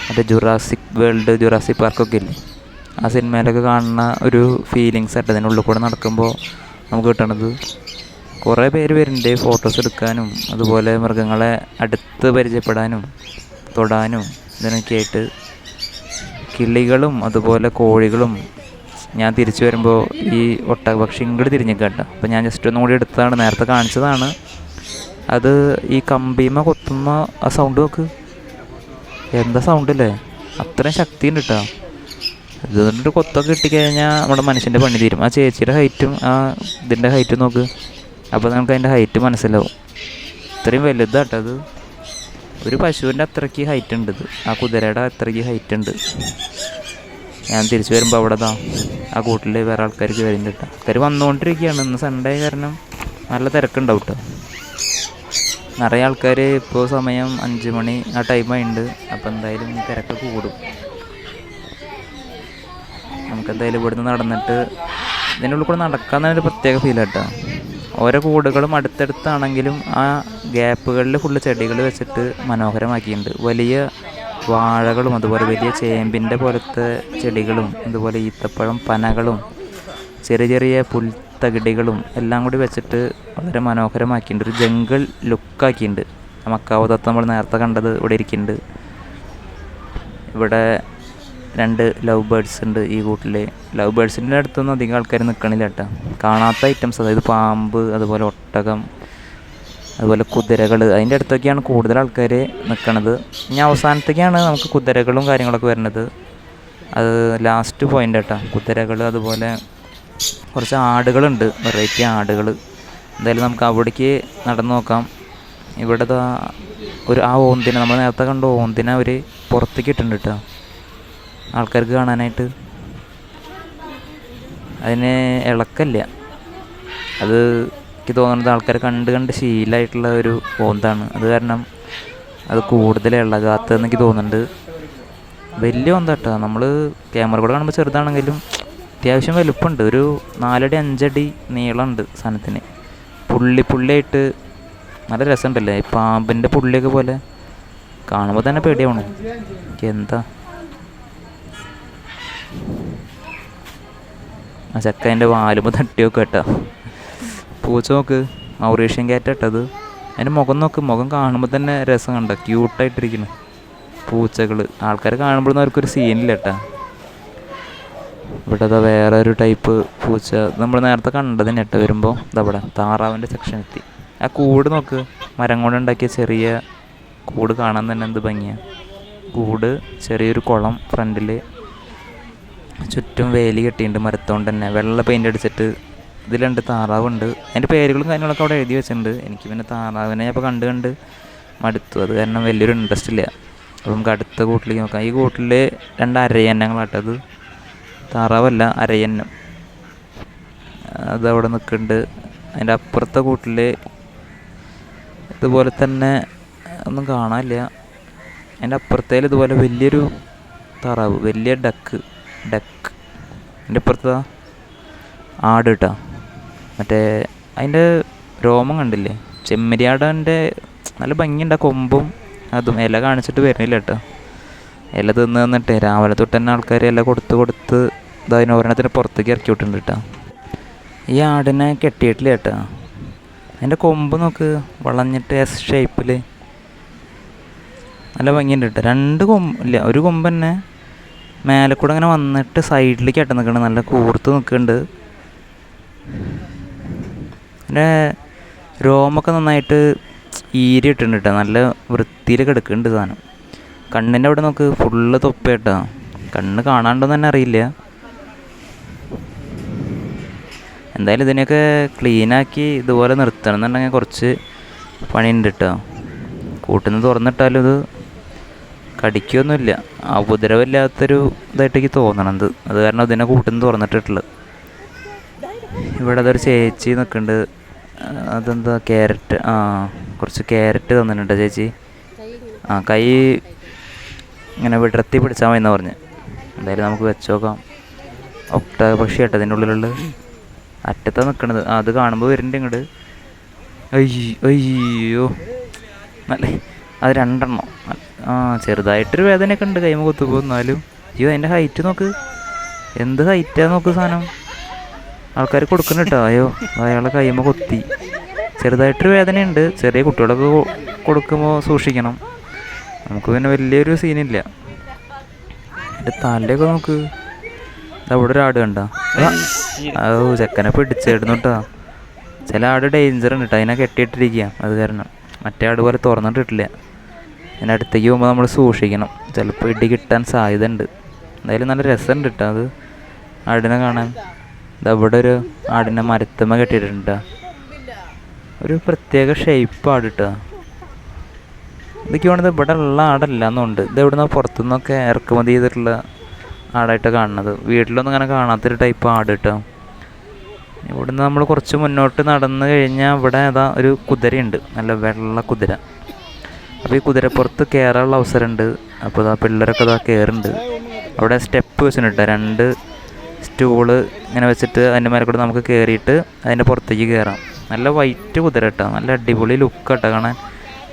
മറ്റേ ജുറാസിക് വേൾഡ്, ജുറാസിക് പാർക്കൊക്കെ ഇല്ലേ, ആ സിനിമയിലൊക്കെ കാണുന്ന ഒരു ഫീലിങ്സ് ആയിട്ട് അതിനുള്ളിൽ കൂടെ നടക്കുമ്പോൾ നമുക്ക് കിട്ടണത്. കുറേ പേര് വരുന്നുണ്ട് ഫോട്ടോസ് എടുക്കാനും അതുപോലെ മൃഗങ്ങളെ അടുത്ത് പരിചയപ്പെടാനും തൊടാനും ഇതിനൊക്കെ ആയിട്ട്. കിളികളും അതുപോലെ കോഴികളും. ഞാൻ തിരിച്ചു വരുമ്പോൾ ഈ ഒട്ടകപക്ഷി ഇങ്ങോട്ട് തിരിഞ്ഞിക്കട്ടോ. അപ്പോൾ ഞാൻ ജസ്റ്റ് ഒന്നും കൂടി എടുത്തതാണ്, നേരത്തെ കാണിച്ചതാണ്. അത് ഈ കമ്പീമ കൊത്തുന്ന ആ സൗണ്ട് നോക്ക്, എന്താ സൗണ്ടല്ലേ, അത്രയും ശക്തിയുണ്ട് കേട്ടോ. ഇതുകൊണ്ടൊരു കൊത്തൊക്കെ കിട്ടിക്കഴിഞ്ഞാൽ നമ്മുടെ മനുഷ്യൻ്റെ പണി തീരും. ആ ചേച്ചിയുടെ ഹൈറ്റും ആ ഇതിൻ്റെ ഹൈറ്റും നോക്ക്, അപ്പോൾ നമുക്ക് അതിൻ്റെ ഹൈറ്റ് മനസ്സിലാവും. ഇത്രയും വലുതാട്ടോ അത്. ഒരു പശുവിൻ്റെ അത്രയ്ക്ക് ഹൈറ്റ് ഉണ്ട് ഇത്, ആ കുതിരയുടെ അത്രയ്ക്ക് ഹൈറ്റ് ഉണ്ട്. ഞാൻ തിരിച്ചു വരുമ്പോൾ അവിടെ ആ കൂട്ടിൽ വേറെ ആൾക്കാർക്ക് വരുന്നുണ്ട് കേട്ടോ. ആൾക്കാർ വന്നുകൊണ്ടിരിക്കുകയാണ്. ഇന്ന് സൺഡേ കാരണം നല്ല തിരക്കുണ്ടാവും കേട്ടോ. നിറയെ ആൾക്കാർ. ഇപ്പോൾ സമയം 5 മണി ആ ടൈമായിട്ടുണ്ട്. അപ്പോൾ എന്തായാലും തിരക്കൊക്കെ കൂടും. നമുക്കെന്തായാലും ഇവിടുന്ന് നടന്നിട്ട് ഇതിൻ്റെ ഉള്ളിൽ കൂടെ നടക്കാൻ തന്നെ ഒരു പ്രത്യേക ഫീൽ കേട്ടോ. ഓരോ കൂടുകളും അടുത്തടുത്താണെങ്കിലും ആ ഗ്യാപ്പുകളിൽ ഫുള്ള് ചെടികൾ വെച്ചിട്ട് മനോഹരമാക്കിയിട്ടുണ്ട്. വലിയ വാഴകളും അതുപോലെ വലിയ ചേമ്പിൻ്റെ പോലത്തെ ചെടികളും അതുപോലെ ഈത്തപ്പഴം പനകളും ചെറിയ ചെറിയ പുൽത്തകിടികളും എല്ലാം കൂടി വെച്ചിട്ട് വളരെ മനോഹരമാക്കിയിട്ടുണ്ട്. ഒരു ജംഗിൾ ലുക്കാക്കിയിട്ടുണ്ട്. മക്കാവ് തത്ത നമ്മൾ നേരത്തെ കണ്ടത് ഇവിടെ ഇരിക്കുന്നുണ്ട്. ഇവിടെ 2 ലവ് ബേർഡ്സ് ഉണ്ട് ഈ കൂട്ടിൽ. ലവ് ബേർഡ്സിൻ്റെ അടുത്തൊന്നും അധികം ആൾക്കാർ നിൽക്കണില്ല കേട്ടോ. കാണാത്ത ഐറ്റംസ്, അതായത് പാമ്പ് അതുപോലെ ഒട്ടകം അതുപോലെ കുതിരകൾ, അതിൻ്റെ അടുത്തൊക്കെയാണ് കൂടുതൽ ആൾക്കാർ നിൽക്കണത്. ഇനി അവസാനത്തേക്കാണ് നമുക്ക് കുതിരകളും കാര്യങ്ങളൊക്കെ വരുന്നത്. അത് ലാസ്റ്റ് പോയിൻ്റ് കേട്ടോ. കുതിരകൾ അതുപോലെ കുറച്ച് ആടുകളുണ്ട്, വെറൈറ്റി ആടുകൾ. എന്തായാലും നമുക്ക് അവിടേക്ക് നടന്നു നോക്കാം. ഇവിടെ ആ ഓന്തിനെ, നമ്മൾ നേരത്തെ കണ്ട ഓന്തിനെ അവർ പുറത്തേക്ക് ഇട്ടിട്ടുണ്ട് കേട്ടോ ആൾക്കാർക്ക് കാണാനായിട്ട്. അതിന് ഇളക്കല്ല. അത് എനിക്ക് തോന്നുന്നത് ആൾക്കാർ കണ്ട് ശീലമായിട്ടുള്ള ഒരു ഓന്താണ്. അത് കാരണം അത് കൂടുതൽ ഇളകാത്തതെന്ന് എനിക്ക് തോന്നുന്നുണ്ട്. വലിയ ഓന്ത കേട്ടോ. നമ്മൾ ക്യാമറ കൂടെ കാണുമ്പോൾ ചെറുതാണെങ്കിലും അത്യാവശ്യം വലുപ്പമുണ്ട്. ഒരു 4 അടി 5 അടി നീളമുണ്ട് സാധനത്തിന്. പുള്ളിയായിട്ട് നല്ല രസമുണ്ടല്ലേ, ഈ പാമ്പിൻ്റെ പുള്ളിയൊക്കെ പോലെ. കാണുമ്പോൾ തന്നെ പേടിയാവണം. എന്താ ആ ചക്ക അതിൻ്റെ വാലുമ്പോൾ തട്ടി നോക്കുക കേട്ടോ. പൂച്ച നോക്ക്, മൗറീഷ്യൻ ക്യാറ്റ് ഇട്ടത്. അതിൻ്റെ മുഖം നോക്ക്, മുഖം കാണുമ്പോൾ തന്നെ രസം കണ്ട, ക്യൂട്ടായിട്ടിരിക്കുന്നു പൂച്ചകൾ. ആൾക്കാർ കാണുമ്പോഴൊന്നും അവർക്കൊരു സീനില്ല കേട്ടോ. ഇവിടെ വേറെ ഒരു ടൈപ്പ് പൂച്ച നമ്മൾ നേരത്തെ കണ്ടതിന് ഇട്ട് വരുമ്പോൾ ഇതവിടെ താറാവിൻ്റെ സെക്ഷൻ എത്തി. ആ കൂട് നോക്ക്, മരം കൊണ്ടുണ്ടാക്കിയ ചെറിയ കൂട് കാണാൻ തന്നെ എന്ത് ഭംഗിയാണ്. കൂട്, ചെറിയൊരു കുളം ഫ്രണ്ടിൽ, ചുറ്റും വേലി കെട്ടിയിട്ടുണ്ട് മരത്തോണ്ട് തന്നെ. വെള്ള പെയിൻ്റ് അടിച്ചിട്ട് ഇതിൽ 2 താറാവുണ്ട്. അതിൻ്റെ പേരുകളും കാര്യങ്ങളൊക്കെ അവിടെ എഴുതി വെച്ചിട്ടുണ്ട്. എനിക്ക് പിന്നെ താറാവിനെ ഇപ്പോൾ കണ്ട് മടുത്തു. അത് കാരണം വലിയൊരു ഇൻട്രസ്റ്റ് ഇല്ല. അപ്പോൾ നമുക്ക് അടുത്ത കൂട്ടിലേക്ക് നോക്കാം. ഈ കൂട്ടിൽ 2 അരയന്നങ്ങളാട്ടത്, താറാവല്ല അരയന്നം. അതവിടെ നിൽക്കുന്നുണ്ട്. അതിൻ്റെ അപ്പുറത്തെ കൂട്ടിൽ ഇതുപോലെ തന്നെ ഒന്നും കാണാനില്ല. അതിൻ്റെ അപ്പുറത്തേൽ ഇതുപോലെ വലിയൊരു താറാവ്, വലിയ ഡക്ക്. അതിൻ്റെ അപ്പുറത്ത് ആട് കേട്ടോ. മറ്റേ അതിൻ്റെ രോമം കണ്ടില്ലേ, ചെമ്മരിയാടൻ്റെ നല്ല ഭംഗിയുണ്ട്. കൊമ്പും അതും ഇല കാണിച്ചിട്ട് വരുന്നില്ല കേട്ടോ. ഇല തിന്ന് തന്നിട്ട് രാവിലെ തൊട്ട് തന്നെ ആൾക്കാർ ഇല കൊടുത്ത് അതിനൊരെണ്ണത്തിന് പുറത്തേക്ക് ഇറക്കി വിട്ടിട്ടുണ്ട് കേട്ടോ. ഈ ആടിനെ കെട്ടിയിട്ടില്ല കേട്ടോ. അതിൻ്റെ കൊമ്പ് നോക്ക്, വളഞ്ഞിട്ട് എസ് ഷേപ്പിൽ നല്ല ഭംഗിയുണ്ട് കേട്ടോ. രണ്ട് കൊമ്പ് ഇല്ല, ഒരു കൊമ്പ് തന്നെ മേലെ കൂടെ അങ്ങനെ വന്നിട്ട് സൈഡിലേക്ക് ആയിട്ട് നിൽക്കുന്നുണ്ട്, നല്ല കൂർത്ത് നിൽക്കുന്നുണ്ട്. പിന്നെ രോമൊക്കെ നന്നായിട്ട് ഈരി ഇട്ടിട്ടുണ്ട് കേട്ടോ, നല്ല വൃത്തിയിൽ കിടക്കുന്നുണ്ട് സാധനം. കണ്ണിൻ്റെ അവിടെ നോക്ക്, ഫുള്ള് തൊപ്പ കേട്ടോ. കണ്ണ് കാണാണ്ടോന്ന് തന്നെ അറിയില്ല. എന്തായാലും ഇതിനെയൊക്കെ ക്ലീനാക്കി ഇതുപോലെ നിർത്തണം എന്നുണ്ടെങ്കിൽ കുറച്ച് പണിയുണ്ട് കേട്ടോ. കൂട്ടിൽ നിന്ന് തുറന്നിട്ടാലും ഇത് കടിക്കുകയൊന്നുമില്ല, ഉപദ്രവമില്ലാത്തൊരു ഇതായിട്ടേക്ക് തോന്നണത്. അത് കാരണം ഇതിനെ കൂട്ടിൽ നിന്ന് തുറന്നിട്ടിട്ടുള്ളത്. ഇവിടെ അതൊരു ചേച്ചി നിൽക്കുന്നുണ്ട്. അതെന്താ ക്യാരറ്റ്, കുറച്ച് ക്യാരറ്റ് തന്നിട്ടുണ്ട് ചേച്ചി. കൈ ഇങ്ങനെ വിടർത്തി പിടിച്ചാൽ മതി എന്നാണ് പറഞ്ഞ്. എന്തായാലും നമുക്ക് വെച്ച് നോക്കാം. ഒക്ട പക്ഷി കേട്ടോ അതിൻ്റെ ഉള്ളിലുള്ള അറ്റത്താണ് നിൽക്കണത്. അത് കാണുമ്പോൾ വരുന്നുണ്ട് ഇങ്ങോട്ട്. അയ്യോ നല്ല, അത് രണ്ടെണ്ണം. ചെറുതായിട്ടൊരു വേദനയൊക്കെ ഉണ്ട് കൈമ കൊത്തുമ്പോൾ. എന്നാലും അയ്യോ അതിൻ്റെ ഹൈറ്റ് നോക്ക്, എന്ത് ഹൈറ്റാ നോക്ക് സാധനം. ആൾക്കാർ കൊടുക്കണം കേട്ടോ. അയ്യോ അയാളെ കൈമ കൊത്തി. ചെറുതായിട്ടൊരു വേദനയുണ്ട്. ചെറിയ കുട്ടികളൊക്കെ കൊടുക്കുമ്പോൾ സൂക്ഷിക്കണം. നമുക്ക് പിന്നെ വലിയൊരു സീനില്ല. എൻ്റെ തലയൊക്കെ നോക്ക്. അവിടെ ഒരു ആട് കണ്ടോ? ചെക്കനെ പിടിച്ചിടുന്നു കേട്ടോ. ചില ആട് ഡേഞ്ചർ ഉണ്ട് കേട്ടോ, അതിനെ കെട്ടിയിട്ടിരിക്കുക. അത് കാരണം മറ്റേ ആട് പോലെ തുറന്നിട്ടിട്ടില്ല. അതിൻ്റെ അടുത്തേക്ക് പോകുമ്പോൾ നമ്മൾ സൂക്ഷിക്കണം, ചിലപ്പോൾ ഇടി കിട്ടാൻ സാധ്യത ഉണ്ട്. എന്തായാലും നല്ല രസമുണ്ട് കേട്ടോ അത് ആടിനെ കാണാൻ. ഇതവിടെ ഒരു ആടിനെ മരത്തമ്മ കെട്ടിയിട്ടുണ്ട്. ഒരു പ്രത്യേക ഷേപ്പ് ആട് കേട്ടോ. ഇതൊക്കെ വേണ്ടത് ഇവിടെ ഉള്ള ആടല്ല എന്നുണ്ട്. ഇത് എവിടെ നിന്നോ പുറത്തുനിന്നൊക്കെ ഇറക്കുമതി ചെയ്തിട്ടുള്ള ആടായിട്ട് കാണുന്നത്. വീട്ടിലൊന്നും അങ്ങനെ കാണാത്തൊരു ടൈപ്പ് ആട് കേട്ടോ. ഇവിടുന്ന് നമ്മൾ കുറച്ച് മുന്നോട്ട് നടന്നു കഴിഞ്ഞാൽ ഇവിടെ അതാ ഒരു കുതിരയുണ്ട്, നല്ല വെള്ള കുതിര. അപ്പോൾ ഈ കുതിരപ്പുറത്ത് കയറാനുള്ള അവസരമുണ്ട്. അപ്പോൾ ഇതാ പിള്ളേരൊക്കെ ഇതാ കയറുന്നുണ്ട്. അവിടെ സ്റ്റെപ്പ് വെച്ചിട്ടുണ്ട്, 2 സ്റ്റൂള് ഇങ്ങനെ വെച്ചിട്ട് അതിൻ്റെ മേലെ കൂടെ നമുക്ക് കയറിയിട്ട് അതിൻ്റെ പുറത്തേക്ക് കയറാം. നല്ല വൈറ്റ് കുതിര കേട്ടോ, നല്ല അടിപൊളി ലുക്ക് കേട്ടോ കാണാൻ.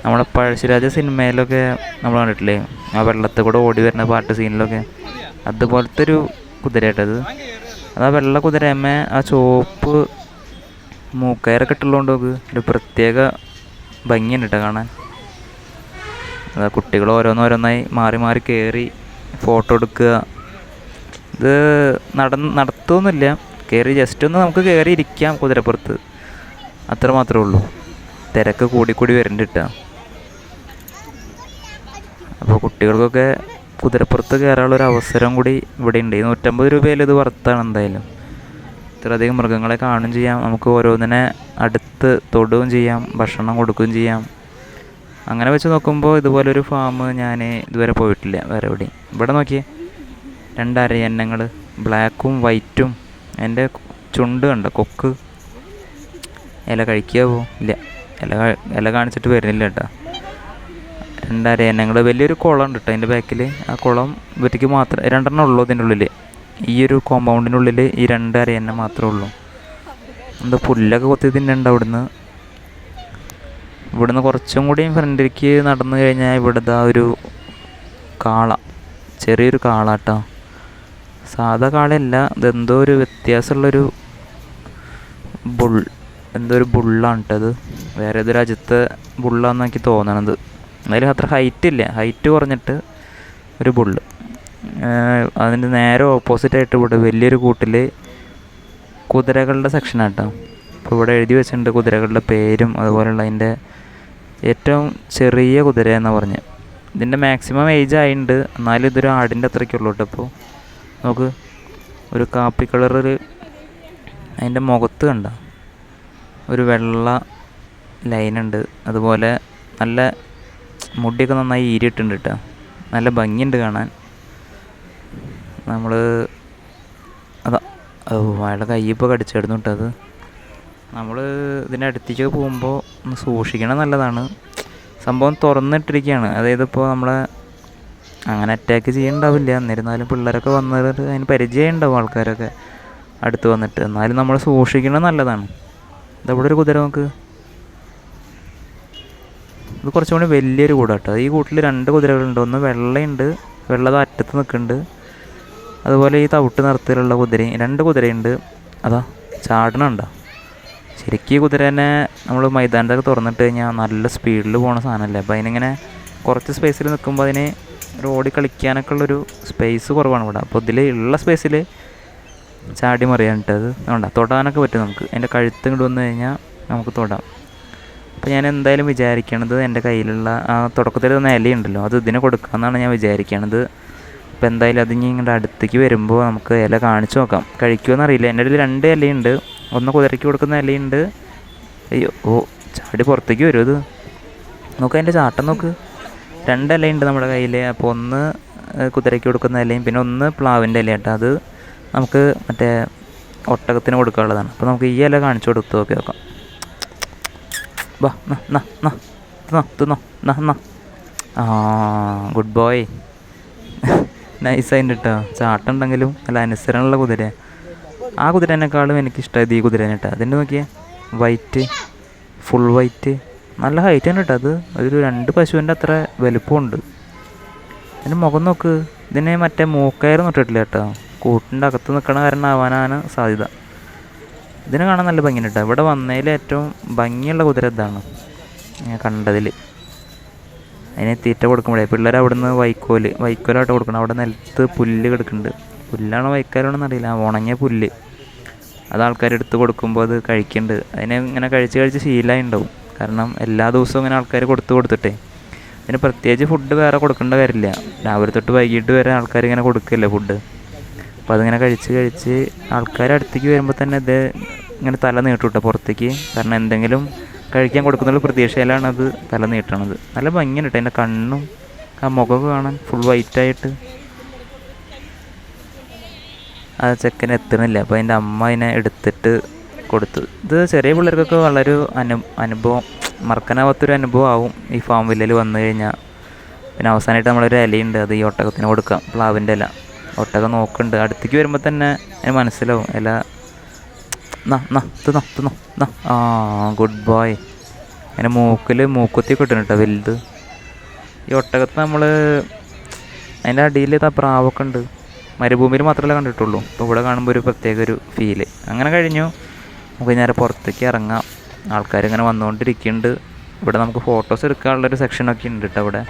നമ്മളെ പഴശ്ശിരാജ സിനിമയിലൊക്കെ നമ്മൾ കണ്ടിട്ടില്ലേ, ആ വെള്ളത്തിൽ കൂടെ ഓടി വരുന്ന പാട്ട് സീനിലൊക്കെ, അതുപോലത്തെ ഒരു കുതിര കേട്ടത്. അത് ആ വെള്ള കുതിരയമ്മ ആ ചുവപ്പ് മൂക്കയറൊക്കെ ഇട്ടുള്ളതുകൊണ്ട് ഒരു പ്രത്യേക ഭംഗിയുണ്ട് കേട്ടോ കാണാൻ. അതാ കുട്ടികൾ ഓരോന്നോരോന്നായി മാറി മാറി കയറി ഫോട്ടോ എടുക്കുക. ഇത് നടത്തുമൊന്നുമില്ല, കയറി ജസ്റ്റ് ഒന്ന് നമുക്ക് കയറി ഇരിക്കാം കുതിരപ്പുറത്ത്, അത്ര മാത്രമേ ഉള്ളൂ. തിരക്ക് കൂടി വരുന്നുണ്ട് കേട്ടോ. അപ്പോൾ കുട്ടികൾക്കൊക്കെ കുതിരപ്പുറത്ത് കയറാനുള്ളൊരു അവസരം കൂടി ഇവിടെ ഉണ്ട്. 150 രൂപയിൽ ഇത് വർത്താണ് എന്തായാലും. ഇത്രയധികം മൃഗങ്ങളെ കാണുകയും ചെയ്യാം, നമുക്ക് ഓരോന്നിനെ അടുത്ത് തൊടുകയും ചെയ്യാം, ഭക്ഷണം കൊടുക്കുകയും ചെയ്യാം. അങ്ങനെ വെച്ച് നോക്കുമ്പോൾ ഇതുപോലൊരു ഫാം ഞാൻ ഇതുവരെ പോയിട്ടില്ല വേറെ എവിടെയും. ഇവിടെ നോക്കിയേ, 2 അരയന്നങ്ങൾ, ബ്ലാക്കും വൈറ്റും. എൻ്റെ ചുണ്ട് കണ്ട കൊക്ക്. ഇല കഴിക്കാവോ? ഇല്ല, ഇല കാണിച്ചിട്ട് വരുന്നില്ല കേട്ടോ. 2 അരയന്നങ്ങൾ. വലിയൊരു കുളം ഉണ്ട് കേട്ടോ അതിൻ്റെ ബാക്കിൽ. ആ കുളം ഇവർക്ക് മാത്രം 2 ഉള്ളൂ അതിൻ്റെ ഉള്ളിൽ. ഈ ഒരു കോമ്പൗണ്ടിനുള്ളിൽ ഈ 2 അരയന്നം മാത്രമേ ഉള്ളൂ. എന്താ പുല്ലൊക്കെ കൊത്തി തിന്നുണ്ട് അവിടുന്ന്. ഇവിടുന്ന് കുറച്ചും കൂടിയും ഫ്രണ്ടിലേക്ക് നടന്നു കഴിഞ്ഞാൽ ഇവിടുത്തെ ഒരു കാള, ചെറിയൊരു കാള കേട്ടോ. സാധാ കാളയല്ല, ഇതെന്തോ ഒരു വ്യത്യാസമുള്ളൊരു എന്തോ ഒരു ബുള്ളാണ് കേട്ടോ. അത് വേറെ ഏതൊരു രാജ്യത്തെ ബുള്ളാന്ന് എനിക്ക് തോന്നണത്. എന്നാലും അത്ര ഹൈറ്റ് ഇല്ല, ഹൈറ്റ് കുറഞ്ഞിട്ട് ഒരു ബുള്ള്. അതിൻ്റെ നേരെ ഓപ്പോസിറ്റായിട്ട് ഇവിടെ വലിയൊരു കൂട്ടിൽ കുതിരകളുടെ സെക്ഷനാണ് കേട്ടോ. അപ്പോൾ ഇവിടെ എഴുതി വെച്ചിട്ടുണ്ട് കുതിരകളുടെ പേരും അതുപോലെയുള്ള അതിൻ്റെ ഏറ്റവും ചെറിയ കുതിര എന്നാണ് പറഞ്ഞത്. ഇതിൻ്റെ മാക്സിമം ഏജ് ആയിട്ടുണ്ട്, എന്നാലും ഇതൊരു ആടിൻ്റെ അത്രയ്ക്കുള്ളൂ കേട്ടോ. അപ്പോൾ നമുക്ക് ഒരു കാപ്പി കളറിൽ അതിൻ്റെ മുഖത്ത് കണ്ട ഒരു വെള്ള ലൈനുണ്ട്. അതുപോലെ നല്ല മുടിയൊക്കെ നന്നായി ഈരിയിട്ടുണ്ട് കേട്ടോ, നല്ല ഭംഗിയുണ്ട് കാണാൻ. നമ്മൾ അതാ അയാളുടെ കൈ ഇപ്പോൾ കടിച്ചിടുന്നു കേട്ടോ. അത് നമ്മൾ ഇതിൻ്റെ അടുത്തേക്ക് പോകുമ്പോൾ ഒന്ന് സൂക്ഷിക്കണം, നല്ലതാണ്. സംഭവം തുറന്നിട്ടിരിക്കുകയാണ്, അതായത് ഇപ്പോൾ നമ്മളെ അങ്ങനെ അറ്റാക്ക് ചെയ്യണ്ടാവില്ല. എന്നിരുന്നാലും പിള്ളേരൊക്കെ വന്നത് അതിന് പരിചയം ഉണ്ടാവും ആൾക്കാരൊക്കെ അടുത്ത് വന്നിട്ട്. എന്നാലും നമ്മൾ സൂക്ഷിക്കണം, നല്ലതാണ്. ഇതവിടെ ഒരു കുതിര നോക്ക്, ഇത് കുറച്ചും കൂടി വലിയൊരു കൂടാട്ടോ. ഈ കൂട്ടിൽ 2 കുതിരകളുണ്ട്, ഒന്ന് വെള്ളയുണ്ട് വെള്ളത് അറ്റത്ത് നിൽക്കുന്നുണ്ട്. അതുപോലെ ഈ തവിട്ട് നിറത്തിലുള്ള കുതിരയും 2 കുതിരയുണ്ട്. അതാ ചാടണുണ്ടോ. ശരിക്കും ഈ കുതിര തന്നെ നമ്മൾ മൈതാനത്തൊക്കെ തുറന്നിട്ട് കഴിഞ്ഞാൽ നല്ല സ്പീഡിൽ പോകുന്ന സാധനമല്ലേ. അപ്പോൾ അതിനിങ്ങനെ കുറച്ച് സ്പേസിൽ നിൽക്കുമ്പോൾ അതിന് ഒരു ഓടി കളിക്കാനൊക്കെ ഉള്ളൊരു സ്പേസ് കുറവാണ് ഇവിടെ. അപ്പോൾ ഇതിൽ ഉള്ള സ്പേസിൽ ചാടി മറിയാനിട്ട് അത് വേണ്ട തൊടാനൊക്കെ പറ്റും നമുക്ക്. അതിൻ്റെ കഴുത്ത് ഇങ്ങോട്ട് വന്നു കഴിഞ്ഞാൽ നമുക്ക് തൊടാം. അപ്പോൾ ഞാൻ എന്തായാലും വിചാരിക്കണത് എൻ്റെ കയ്യിലുള്ള ആ തുടക്കത്തിൽ തന്ന ഇലയുണ്ടല്ലോ അത് ഇതിനെ കൊടുക്കാമെന്നാണ് ഞാൻ വിചാരിക്കണത്. അപ്പോൾ എന്തായാലും അതിന് ഇങ്ങോട്ട് അടുത്തേക്ക് വരുമ്പോൾ നമുക്ക് ഇല കാണിച്ചു നോക്കാം. കഴിക്കുമെന്ന് അറിയില്ല. എൻ്റെ അടുത്ത് 2 ഇലയുണ്ട്. ഒന്ന് കുതിരയ്ക്ക് കൊടുക്കുന്ന ഇലയുണ്ട്. അയ്യോ ഓ ചാടി പുറത്തേക്ക് വരും ഇത്. നോക്ക് അതിൻ്റെ ചാട്ടം നോക്ക്. 2 ഇലയുണ്ട് നമ്മുടെ കയ്യിൽ. അപ്പോൾ ഒന്ന് കുതിരയ്ക്ക് കൊടുക്കുന്ന ഇലയും പിന്നെ ഒന്ന് പ്ലാവിൻ്റെ ഇല കേട്ടോ. അത് നമുക്ക് മറ്റേ ഒട്ടകത്തിന് കൊടുക്കാനുള്ളതാണ്. അപ്പോൾ നമുക്ക് ഈ ഇല കാണിച്ചു കൊടുത്ത് നോക്കാം. വാ തിന്നോ. ആ ഗുഡ് ബോയ്. നൈസായിട്ട് കേട്ടോ. ചാട്ടം ഉണ്ടെങ്കിലും നല്ല അനുസരണമുള്ള കുതിര. ആ കുതിരേനേക്കാളും എനിക്കിഷ്ടമായത് ഈ കുതിരേനെ കേട്ടോ. അതിൻ്റെ നോക്കിയേ വൈറ്റ്, ഫുൾ വൈറ്റ്, നല്ല ഹൈറ്റ് തന്നെ കേട്ടോ. അത് ഒരു 2 പശുവിൻ്റെ അത്ര വലുപ്പമുണ്ട്. അതിൻ്റെ മുഖം നോക്ക്. ഇതിന് മറ്റേ മൂക്കയർ നട്ടിട്ടില്ല കേട്ടോ. കൂട്ടിൻ്റെ അകത്ത് നിൽക്കണ കാരണം ആവാനാണ് സാധ്യത. ഇതിനെ കാണാൻ നല്ല ഭംഗിയുണ്ട് കേട്ടോ. ഇവിടെ വന്നതിൽ ഏറ്റവും ഭംഗിയുള്ള കുതിര ഇതാണ് ഞാൻ കണ്ടതിൽ. അതിന് തീറ്റ കൊടുക്കുമ്പോഴേ പിള്ളേർ അവിടെ നിന്ന് വൈക്കോലായിട്ട് കൊടുക്കണം. അവിടെ നിലത്ത് പുല്ല് കിടക്കുന്നുണ്ട്. പുല്ലാണോ വൈക്കോലാണോന്ന് അറിയില്ല. ഉണങ്ങിയ പുല്ല് അത് ആൾക്കാരെടുത്ത് കൊടുക്കുമ്പോൾ അത് കഴിക്കുന്നുണ്ട്. അതിനെ ഇങ്ങനെ കഴിച്ച് ശീലമായി ഉണ്ടാവും. കാരണം എല്ലാ ദിവസവും ഇങ്ങനെ ആൾക്കാർ കൊടുത്തിട്ടേ അതിന് പ്രത്യേകിച്ച് ഫുഡ് വേറെ കൊടുക്കേണ്ട കാര്യമില്ല. രാവിലെ തൊട്ട് വൈകിട്ട് വരെ ആൾക്കാർ ഇങ്ങനെ കൊടുക്കില്ല ഫുഡ്. അപ്പോൾ അതിങ്ങനെ കഴിച്ച് ആൾക്കാർ അടുത്തേക്ക് വരുമ്പോൾ തന്നെ ഇത് ഇങ്ങനെ തല നീട്ടും കേട്ടോ പുറത്തേക്ക്. കാരണം എന്തെങ്കിലും കഴിക്കാൻ കൊടുക്കുന്ന പ്രതീക്ഷയിലാണ് അത് തല നീട്ടണത്. നല്ല ഭംഗിയുണ്ട് കേട്ടോ. അതിൻ്റെ കണ്ണും ആ മുഖമൊക്കെ കാണാൻ ഫുൾ വൈറ്റായിട്ട്. ആ ചെക്കന് എത്തണില്ല. അപ്പോൾ അതിൻ്റെ അമ്മ അതിനെ എടുത്തിട്ട് കൊടുത്തു. ഇത് ചെറിയ പിള്ളേർക്കൊക്കെ വളരെ അനുഭവം മറക്കാനാവാത്തൊരു അനുഭവം ആവും ഈ ഫാം വില്ലയിൽ വന്നു കഴിഞ്ഞാൽ. പിന്നെ അവസാനമായിട്ട് നമ്മളൊരു ഇലയുണ്ട്. അത് ഈ ഒട്ടകത്തിന് കൊടുക്കാം. പ്ലാവിൻ്റെ ഇല. ഒട്ടകം നോക്കുന്നുണ്ട്. അടുത്തേക്ക് വരുമ്പോൾ തന്നെ അതിന് മനസ്സിലാവും ഇല. തിന്നോ. ആ ഗുഡ് ബോയ്. അതിന് മൂക്കുത്തി കിട്ടുന്നു കേട്ടോ വലുത്. ഈ ഒട്ടകത്ത് നമ്മൾ അതിൻ്റെ അടിയിൽ പ്രാവൊക്കെ ഉണ്ട്. മരുഭൂമിയിൽ മാത്രമല്ല കണ്ടിട്ടുള്ളൂ. അപ്പോൾ ഇവിടെ കാണുമ്പോൾ ഒരു പ്രത്യേക ഒരു ഫീല്. അങ്ങനെ കഴിഞ്ഞു. നമുക്ക് നേരെ പുറത്തേക്ക് ഇറങ്ങാം. ആൾക്കാരിങ്ങനെ വന്നുകൊണ്ടിരിക്കുന്നുണ്ട്. ഇവിടെ നമുക്ക് ഫോട്ടോസ് എടുക്കാനുള്ളൊരു സെക്ഷനൊക്കെ ഉണ്ട് കേട്ടോ ഇവിടെ.